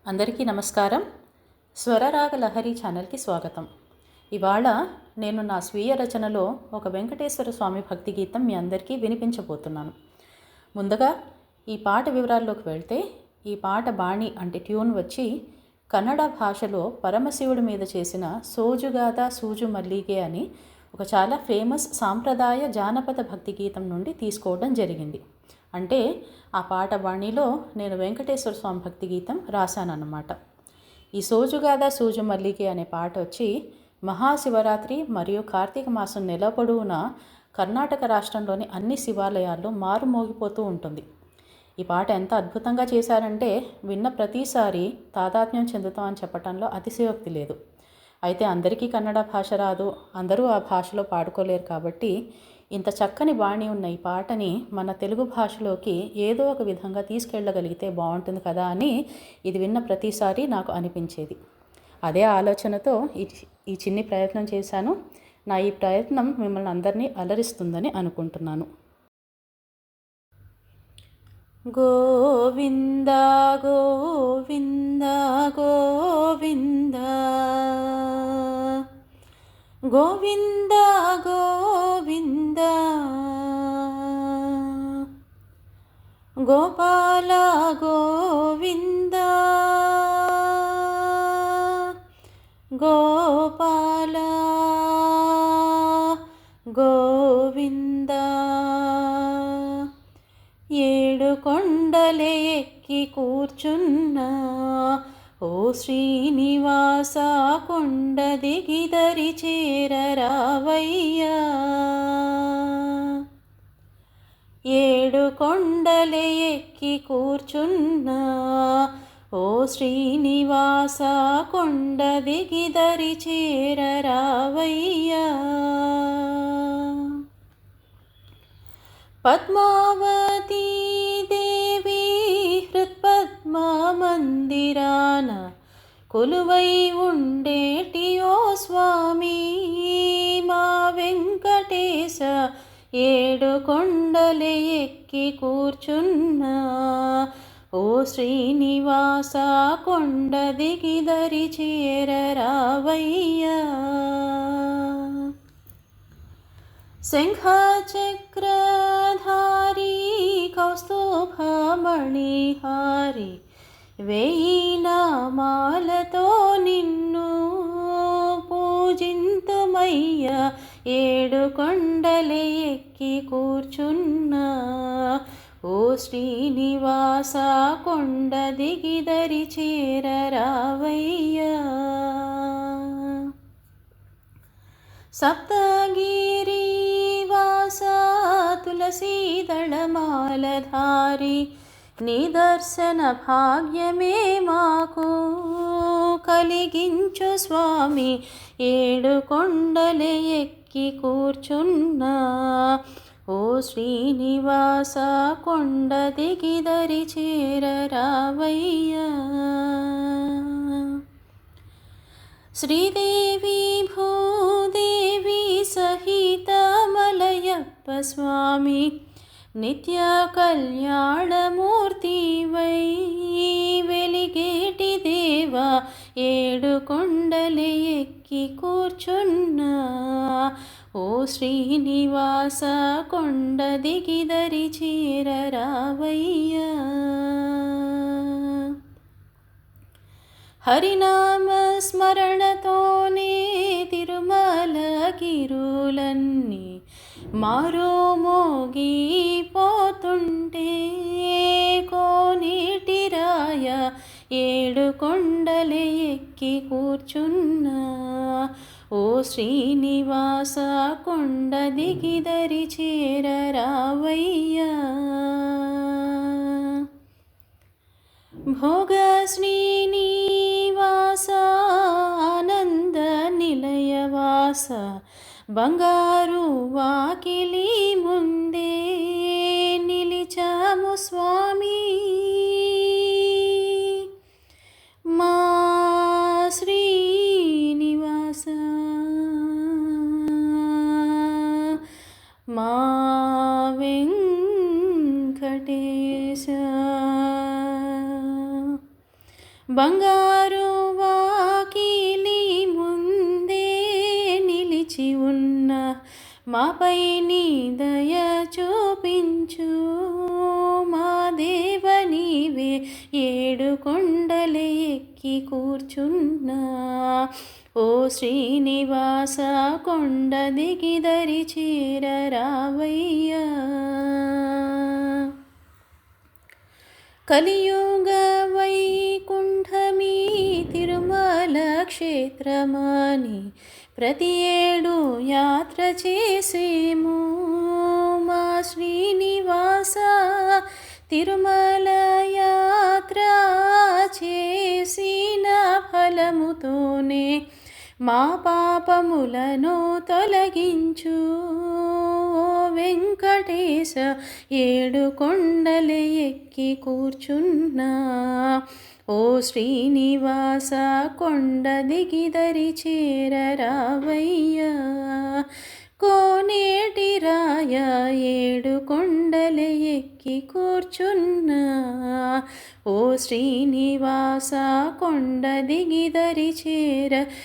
అందరికీ నమస్కారం. స్వరరాగ లహరి ఛానల్కి స్వాగతం. ఇవాళ నేను నా స్వీయ రచనలో ఒక వెంకటేశ్వర స్వామి భక్తి గీతం మీ అందరికీ వినిపించబోతున్నాను. ముందుగా ఈ పాట వివరాల్లోకి వెళ్తే, ఈ పాట బాణి అంటే ట్యూన్ వచ్చి కన్నడ భాషలో పరమశివుడి మీద చేసిన సోజుగాథ సూజు మల్లిగే అని ఒక చాలా ఫేమస్ సాంప్రదాయ జానపద భక్తి గీతం నుండి తీసుకోవడం జరిగింది. అంటే ఆ పాట బాణిలో నేను వెంకటేశ్వర స్వామి భక్తి గీతం రాశానన్నమాట. ఈ సోజుగాథ సూజు మల్లిగే అనే పాట వచ్చి మహాశివరాత్రి మరియు కార్తీక మాసం నెల పొడవునా కర్ణాటక రాష్ట్రంలోని అన్ని శివాలయాల్లో మారుమోగిపోతూ ఉంటుంది. ఈ పాట ఎంత అద్భుతంగా చేశారంటే విన్న ప్రతిసారి తాదాత్మ్యం చెందుతాం అని చెప్పడంలో అతిశయోక్తి లేదు. అయితే అందరికీ కన్నడ భాష రాదు, అందరూ ఆ భాషలో పాడుకోలేరు. కాబట్టి ఇంత చక్కని బాణి ఉన్న ఈ పాటని మన తెలుగు భాషలోకి ఏదో ఒక విధంగా తీసుకెళ్ళగలిగితే బాగుంటుంది కదా అని ఇది విన్న ప్రతిసారి నాకు అనిపించేది. అదే ఆలోచనతో ఈ చిన్ని ప్రయత్నం చేశాను. నా ఈ ప్రయత్నం మిమ్మల్ని అందరినీ అలరిస్తుందని అనుకుంటున్నాను. గోవింద గోవింద గోవింద గోవింద గోవింద గోపాల గోవింద గోపాల గోవింద ఏడు కొండలే ఎక్కి కూర్చున్నా ఓ శ్రీనివాస కొండ దిగిదరి చేరరావయ్యా. ఏడు కొండలే ఎక్కి కూర్చున్నా ఓ శ్రీనివాస కొండ దిగిదరి చేరరావయ్యా. పద్మావతీ దేవి హృత్పద్మ మందిరాన కొలువై ఉండేటి ఓ స్వామి మా వెంకటేశ ఏడు కొండలే ఎక్కి కూర్చున్నా ఓ శ్రీనివాస కొండ దిగిదరి చేరరావయ్యా. శంఖచక్రధారి కౌస్తుభమణిహారి వేయి నామాలతో నిన్ను పూజింతుమయ్యా. ఏడు కొండలే ఎక్కి కూర్చున్నా ఓ శ్రీనివాస కొండ దిగిదరి చేరరావయ్యా. సప్తగిరి వాస తులసీదళమాలధారి నిదర్శన భాగ్యమే మాకు కలిగించు స్వామి. ఏడు కొండలే ఎక్కి కూర్చున్నా ఓ శ్రీనివాస కొండ దిగిదరి చేరరావయ్యా. శ్రీదేవి భూదేవి సహిత మలయప్ప స్వామి నిత్య కళ్యాణమూర్తి వై వెలిగేటి దేవా. ఏడు కొండలే ఎక్కి కూర్చున్నా ఓ శ్రీనివాస కొండ దిగిదరి చేరరావయ్యా. హరినామ స్మరణతోనే తిరుమల గిరులన్నీ మారో మోగిపోతుంటే కోనేటి రాయ. ఏడు కొండలే ఎక్కి కూర్చున్నా ఓ శ్రీనివాస కొండ దిగిదరి చేరరావయ్యా. భోగ శ్రీనివాస ఆనంద నిలయవాస బంగారు వాకిలి ముందే నిలిచాము స్వామి మా శ్రీనివాస మా వెంకటేశ. బంగారు వాకిలి ముందే నిలిచి ఉన్న మాపై నీ దయ చూపించు. మా దేవ నీవే ఏడు కొండలు ఎక్కి కూర్చున్నా. ఓ శ్రీనివాస కొండ దిగి దరి చేరరావయ్యా. కలియుగ వైకుంఠమీ తిరుమల క్షేత్రమని ప్రతి ఏడు యాత్ర చేసేము. మా శ్రీనివాస తిరుమల యాత్ర చేసిన ఫలముతోనే మా పాపములను తొలగించు. ఓ వెంకటేశ ఏడు కొండలు ఎక్కి కూర్చున్నా. ఓ శ్రీనివాస కొండ దిగి దరి చేరరావయ్యా. కోనేటి రాయ ఏడు కొండలు ఎక్కి కూర్చున్నా. ఓ శ్రీనివాస కొండ దిగి దరి చేరరావయ్యా.